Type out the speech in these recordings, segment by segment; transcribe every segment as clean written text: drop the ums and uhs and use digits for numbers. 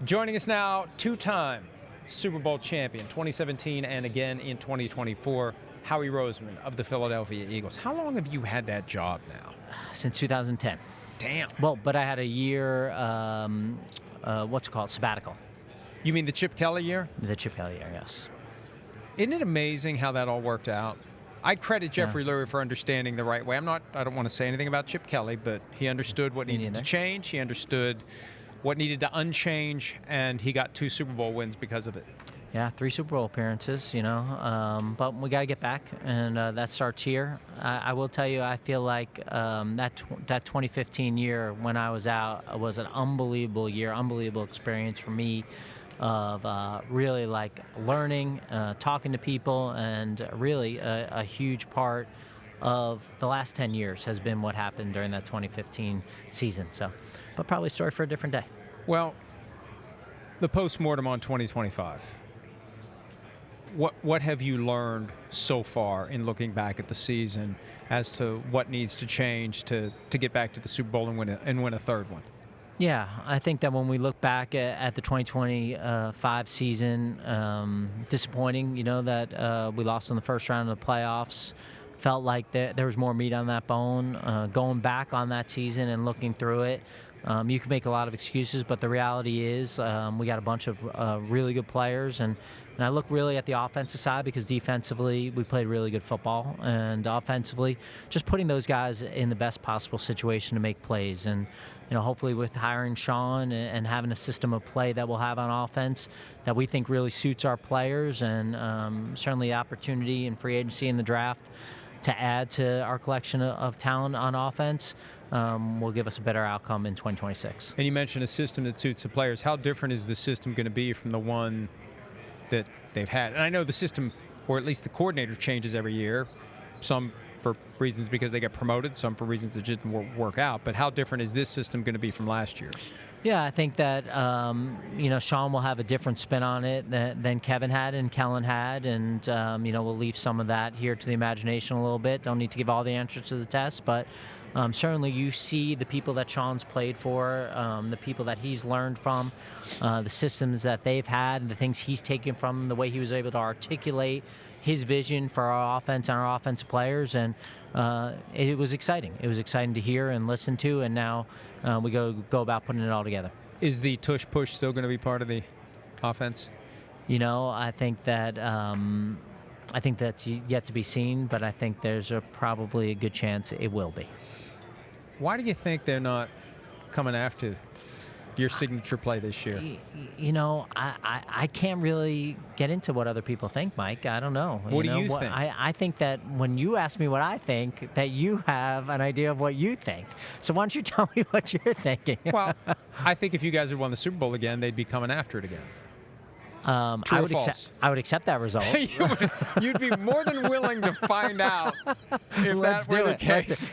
Joining us now, two-time Super Bowl champion, 2017 and again in 2024, Howie Roseman of the Philadelphia Eagles. How long have you had that job now? Since 2010. Damn. Well, but I had a year, sabbatical. You mean the Chip Kelly year? The Chip Kelly year, yes. Isn't it amazing how that all worked out? I credit Jeffrey Lurie for understanding the right way. I don't want to say anything about Chip Kelly, but he understood what needed to change. He understood what needed to unchange, and he got 2 Super Bowl wins because of it. Yeah, 3 Super Bowl appearances, but we got to get back, and that starts here. I will tell you, I feel like that 2015 year when I was out was an unbelievable year, unbelievable experience for me of really like learning, talking to people, and really a huge part of the last 10 years has been what happened during that 2015 season. So, but probably a story for a different day. Well, the post-mortem on 2025. What have you learned so far in looking back at the season as to what needs to change to get back to the Super Bowl and win a third one? Yeah, I think that when we look back at the 2025 season, disappointing, that we lost in the first round of the playoffs. Felt like there was more meat on that bone. Going back on that season and looking through it, you can make a lot of excuses, but the reality is we got a bunch of really good players, and I look really at the offensive side because defensively we played really good football, and offensively just putting those guys in the best possible situation to make plays. And hopefully with hiring Sean and having a system of play that we'll have on offense that we think really suits our players, and certainly the opportunity and free agency in the draft to add to our collection of talent on offense will give us a better outcome in 2026. And you mentioned a system that suits the players. How different is the system going to be from the one that they've had? And I know the system, or at least the coordinator, changes every year, some for reasons because they get promoted, some for reasons that just didn't work out. But how different is this system going to be from last year's? Yeah, I think that Sean will have a different spin on it than Kevin had and Kellen had, and we'll leave some of that here to the imagination a little bit. Don't need to give all the answers to the test, but certainly you see the people that Sean's played for, the people that he's learned from, the systems that they've had, the things he's taken from, the way he was able to articulate his vision for our offense and our offensive players, and it was exciting. It was exciting to hear and listen to, and now we go about putting it all together. Is the tush-push still going to be part of the offense? I think that's yet to be seen, but I think there's probably a good chance it will be. Why do you think they're not coming after your signature play this year? I can't really get into what other people think, Mike. I don't know. What do you think? I think that when you ask me what I think, that you have an idea of what you think. So why don't you tell me what you're thinking? Well, I think if you guys had won the Super Bowl again, they'd be coming after it again. True or false? I would accept that result. You'd be more than willing to find out if Let's that were do the it. case.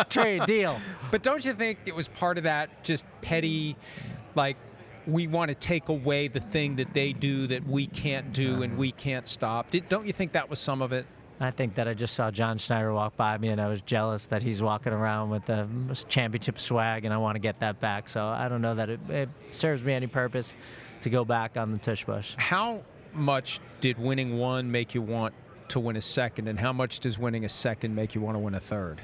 Trade, deal. But don't you think it was part of that just petty, like, we want to take away the thing that they do that we can't do and we can't stop? Don't you think that was some of it? I think that I just saw John Schneider walk by me, and I was jealous that he's walking around with the championship swag, and I want to get that back. So I don't know that it serves me any purpose to go back on the tush push. How much did winning one make you want to win a second, and how much does winning a second make you want to win a third?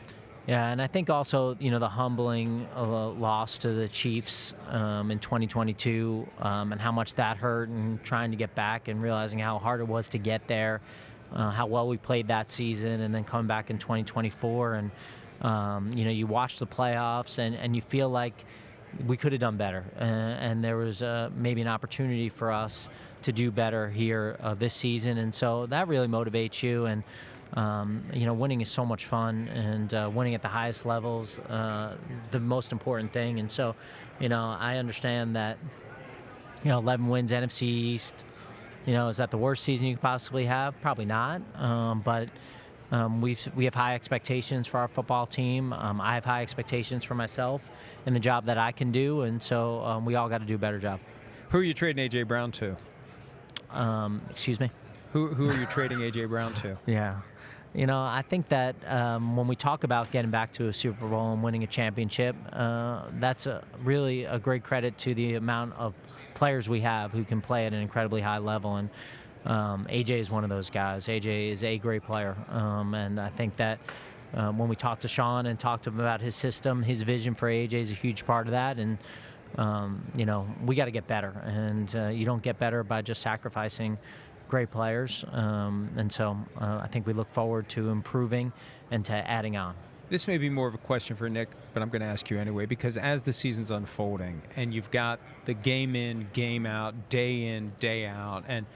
Yeah, and I think also, the humbling loss to the Chiefs in 2022 and how much that hurt, and trying to get back and realizing how hard it was to get there, how well we played that season, and then coming back in 2024. And, you watch the playoffs and you feel like we could have done better, and there was maybe an opportunity for us to do better here this season, and so that really motivates you. And winning is so much fun, and winning at the highest levels, the most important thing. And so, I understand that 11 wins NFC East. Is that the worst season you could possibly have? Probably not, but. We have high expectations for our football team. I have high expectations for myself and the job that I can do, and so we all got to do a better job. Who are you trading A.J. Brown to? Excuse me? Who are you trading A.J. Brown to? Yeah. I think that when we talk about getting back to a Super Bowl and winning a championship, that's really a great credit to the amount of players we have who can play at an incredibly high level. And AJ is one of those guys. AJ is a great player. And I think that when we talked to Sean and talked to him about his system, his vision for AJ is a huge part of that. And, we got to get better. And you don't get better by just sacrificing great players. And so I think we look forward to improving and to adding on. This may be more of a question for Nick, but I'm going to ask you anyway, because as the season's unfolding and you've got the game in, game out, day in, day out, and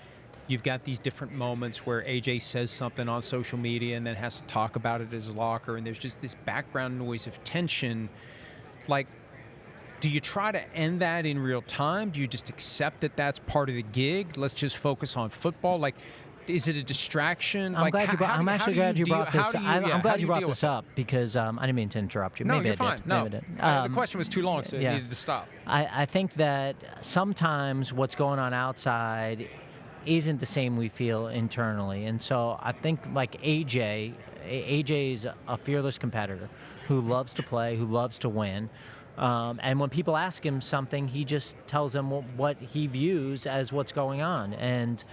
you've got these different moments where AJ says something on social media and then has to talk about it at his locker, and there's just this background noise of tension. Like, do you try to end that in real time? Do you just accept that that's part of the gig? Let's just focus on football? Like, is it a distraction? I'm glad you brought this up because I didn't mean to interrupt you. No, maybe you're I fine. did. No, maybe I did. the question was too long, so it needed to stop. I think that sometimes what's going on outside isn't the same we feel internally. And so I think like AJ is a fearless competitor who loves to play, who loves to win. And when people ask him something, he just tells them what he views as what's going on. And,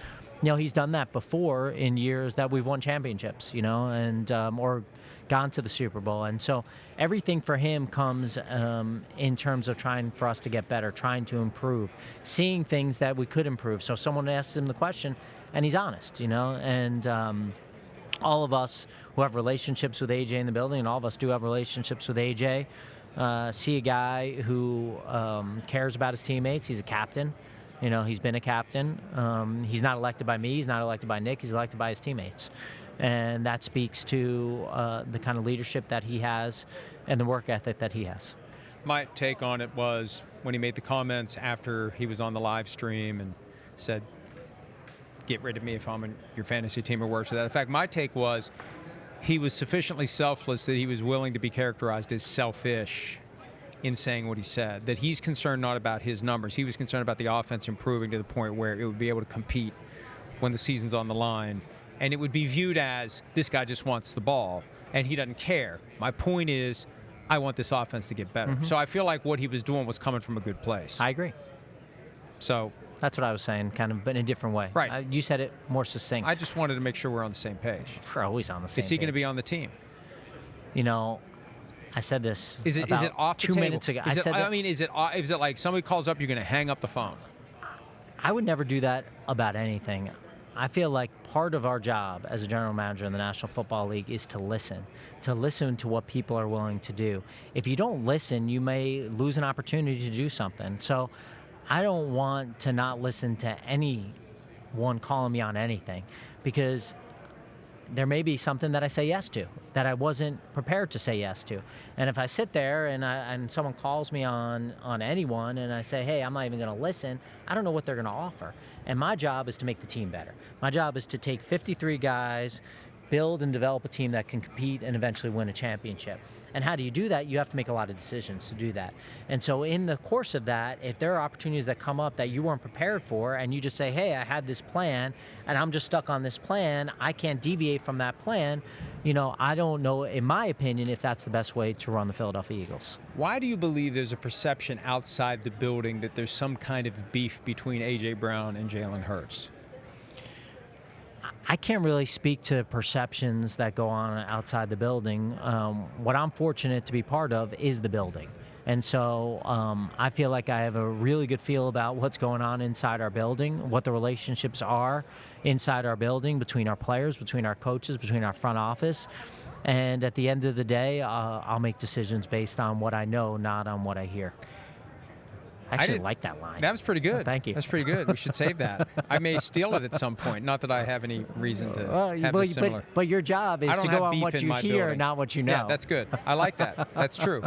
he's done that before in years that we've won championships, and or gone to the Super Bowl. And so everything for him comes in terms of trying for us to get better, trying to improve, seeing things that we could improve. So someone asks him the question, and he's honest, and all of us who have relationships with AJ in the building, and all of us do have relationships with AJ, see a guy who cares about his teammates. He's a captain. He's been a captain. He's not elected by me. He's not elected by Nick. He's elected by his teammates. And that speaks to the kind of leadership that he has and the work ethic that he has. My take on it was when he made the comments after he was on the live stream and said, get rid of me if I'm in your fantasy team or worse to that. In fact, my take was he was sufficiently selfless that he was willing to be characterized as selfish in saying what he said, that he's concerned not about his numbers. He was concerned about the offense improving to the point where it would be able to compete when the season's on the line. And it would be viewed as this guy just wants the ball and he doesn't care. My point is, I want this offense to get better. Mm-hmm. So I feel like what he was doing was coming from a good place. I agree. So that's what I was saying, kind of, but in a different way. Right. You said it more succinct. I just wanted to make sure we're on the same page. We're always on the same page. Is he going to be on the team? I said this is it off the 2 table? minutes ago. Is it like somebody calls up, you're going to hang up the phone? I would never do that about anything. I feel like part of our job as a general manager in the National Football League is to listen to what people are willing to do. If you don't listen, you may lose an opportunity to do something. So I don't want to not listen to anyone calling me on anything, because there may be something that I say yes to that I wasn't prepared to say yes to. And if I sit there and someone calls me on anyone and I say, hey, I'm not even going to listen, I don't know what they're going to offer. And my job is to make the team better. My job is to take 53 guys, build and develop a team that can compete and eventually win a championship. And how do you do that? You have to make a lot of decisions to do that. And so in the course of that, if there are opportunities that come up that you weren't prepared for and you just say, hey, I had this plan and I'm just stuck on this plan, I can't deviate from that plan, I don't know, in my opinion, if that's the best way to run the Philadelphia Eagles. Why do you believe there's a perception outside the building that there's some kind of beef between A.J. Brown and Jalen Hurts? I can't really speak to perceptions that go on outside the building. What I'm fortunate to be part of is the building. And so I feel like I have a really good feel about what's going on inside our building, what the relationships are inside our building, between our players, between our coaches, between our front office. And at the end of the day, I'll make decisions based on what I know, not on what I hear. I actually like that line. That was pretty good. Oh, thank you. That's pretty good. We should save that. I may steal it at some point. Not that I have any reason to have this similar. But your job is to go on what you hear, not what you know. Yeah, that's good. I like that. That's true.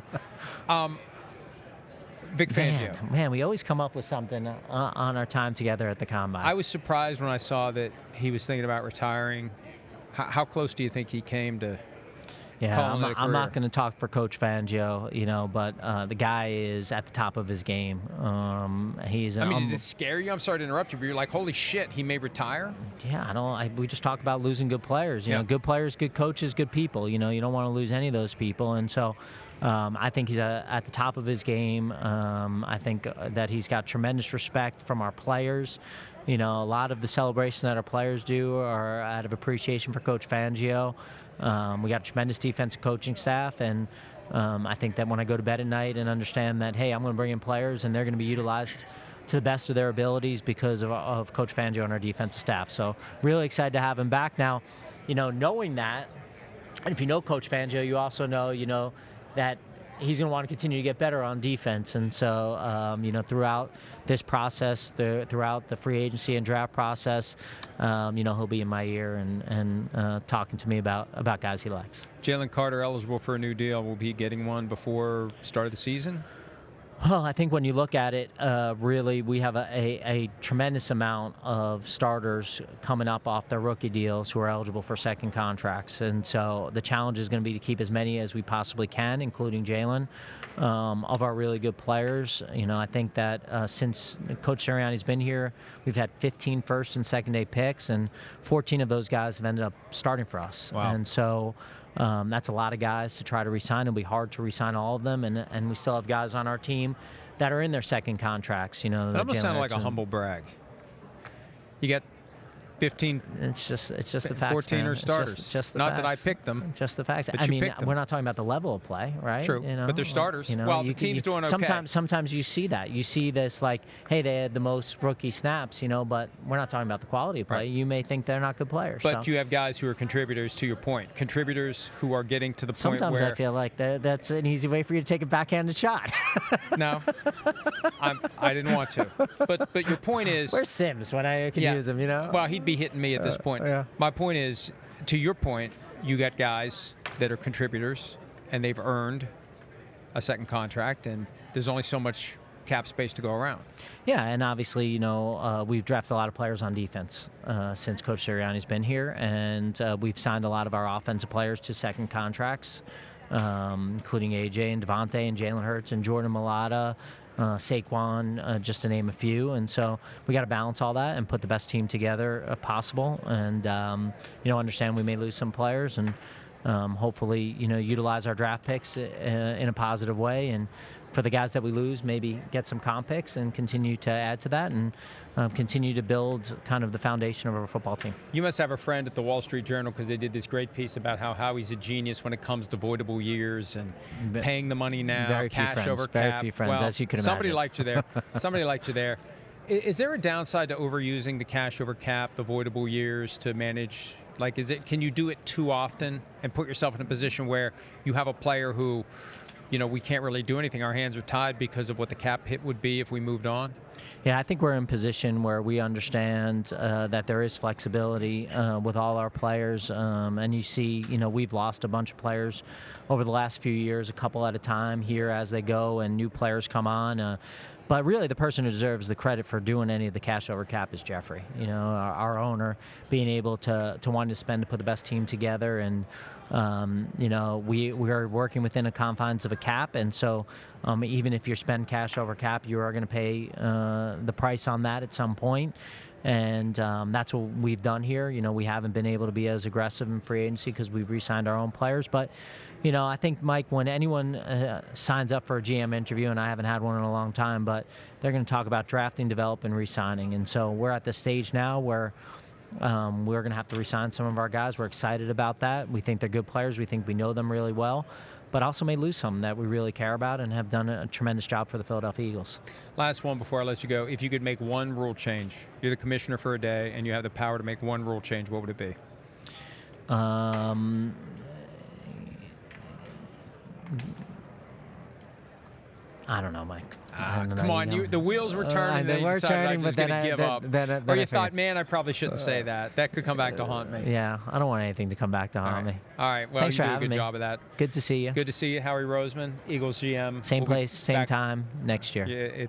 Vic Fangio. Man, we always come up with something on our time together at the Combine. I was surprised when I saw that he was thinking about retiring. How close do you think he came to Yeah, calling it a I'm not career. going to talk for Coach Fangio, but the guy is at the top of his game. He's an Did it scare you? I'm sorry to interrupt you, but you're like, holy shit, he may retire? we just talk about losing good players. You know, good players, good coaches, good people. You don't want to lose any of those people. And so I think he's at the top of his game. I think that he's got tremendous respect from our players. A lot of the celebrations that our players do are out of appreciation for Coach Fangio. We got a tremendous defensive coaching staff, and I think that when I go to bed at night and understand that, hey, I'm going to bring in players and they're going to be utilized to the best of their abilities because of Coach Fangio and our defensive staff. So really excited to have him back. Now, knowing that, and if you know Coach Fangio, you also know, that he's going to want to continue to get better on defense. And so, throughout this process, throughout the free agency and draft process, he'll be in my ear and talking to me about guys he likes. Jalen Carter eligible for a new deal. Will he be getting one before start of the season? Well, I think when you look at it, really, we have a tremendous amount of starters coming up off their rookie deals who are eligible for second contracts. And so the challenge is going to be to keep as many as we possibly can, including Jalen, of our really good players. I think that since Coach Sirianni's been here, we've had 15 first and second day picks, and 14 of those guys have ended up starting for us. Wow. And so that's a lot of guys to try to re-sign. It'll be hard to re-sign all of them, and we still have guys on our team that are in their second contracts. That almost sounded like a humble brag. You got 15. It's just the facts. 14 man. are It's starters. just the Not facts. that I picked them. Just the facts. But you picked them. We're not talking about the level of play, right? True, but they're starters. Well, the team's doing okay. Sometimes you see that. You see this like, hey, they had the most rookie snaps, but we're not talking about the quality of play. Right. You may think they're not good players. But you have guys who are contributors, to your point. Contributors who are getting to the point sometimes where... I feel like that's an easy way for you to take a backhanded shot. No, I didn't want to. But your point is... Where's Sims when I can use him, Well, he'd be hitting me at this point. Yeah. My point is, to your point, you got guys that are contributors, and they've earned a second contract, and there's only so much cap space to go around. Yeah, and obviously, we've drafted a lot of players on defense since Coach Sirianni's been here, and we've signed a lot of our offensive players to second contracts, including AJ and Devontae and Jalen Hurts and Jordan Mailata, Saquon, just to name a few. And so we got to balance all that and put the best team together possible. And understand we may lose some players, and hopefully utilize our draft picks in a positive way. And for the guys that we lose, maybe get some comp picks and continue to add to that and continue to build kind of the foundation of our football team. You must have a friend at the Wall Street Journal, because they did this great piece about how he's a genius when it comes to voidable years and paying the money now, very cash few friends, over very cap. few friends, well, as you can somebody imagine. liked you there. Somebody liked you there. Is there a downside to overusing the cash over cap, the voidable years to manage? Like, can you do it too often and put yourself in a position where you have a player who, we can't really do anything. Our hands are tied because of what the cap hit would be if we moved on? Yeah, I think we're in a position where we understand that there is flexibility with all our players. And you see, we've lost a bunch of players over the last few years, a couple at a time here as they go, and new players come on. But really, the person who deserves the credit for doing any of the cash over cap is Jeffrey. Our owner, being able to want to spend to put the best team together, and we are working within the confines of a cap, and so even if you're spending cash over cap, you are going to pay the price on that at some point. And that's what we've done here. We haven't been able to be as aggressive in free agency because we've re-signed our own players. But, I think, Mike, when anyone signs up for a GM interview, and I haven't had one in a long time, but they're going to talk about drafting, developing, re-signing. And so we're at the stage now where we're going to have to re-sign some of our guys. We're excited about that. We think they're good players. We think we know them really well, but also may lose some that we really care about and have done a tremendous job for the Philadelphia Eagles. Last one before I let you go. If you could make one rule change, you're the commissioner for a day, and you have the power to make one rule change, what would it be? I don't know, Mike. Come on, the wheels were turning, and then you decided I was just going to give up. Or you thought, man, I probably shouldn't say that. That could come back to haunt me. Yeah, I don't want anything to come back to haunt me. All right, well, Thanks you for do a having good me. job of that. Good to see you. Good to see you, Howie Roseman, Eagles GM. Same We'll place, same back. time next year. Yeah,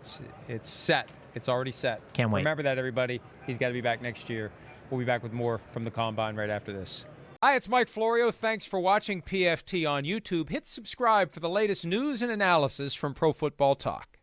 it's set. It's already set. Can't wait. Remember that, everybody. He's got to be back next year. We'll be back with more from the Combine right after this. Hi, it's Mike Florio. Thanks for watching PFT on YouTube. Hit subscribe for the latest news and analysis from Pro Football Talk.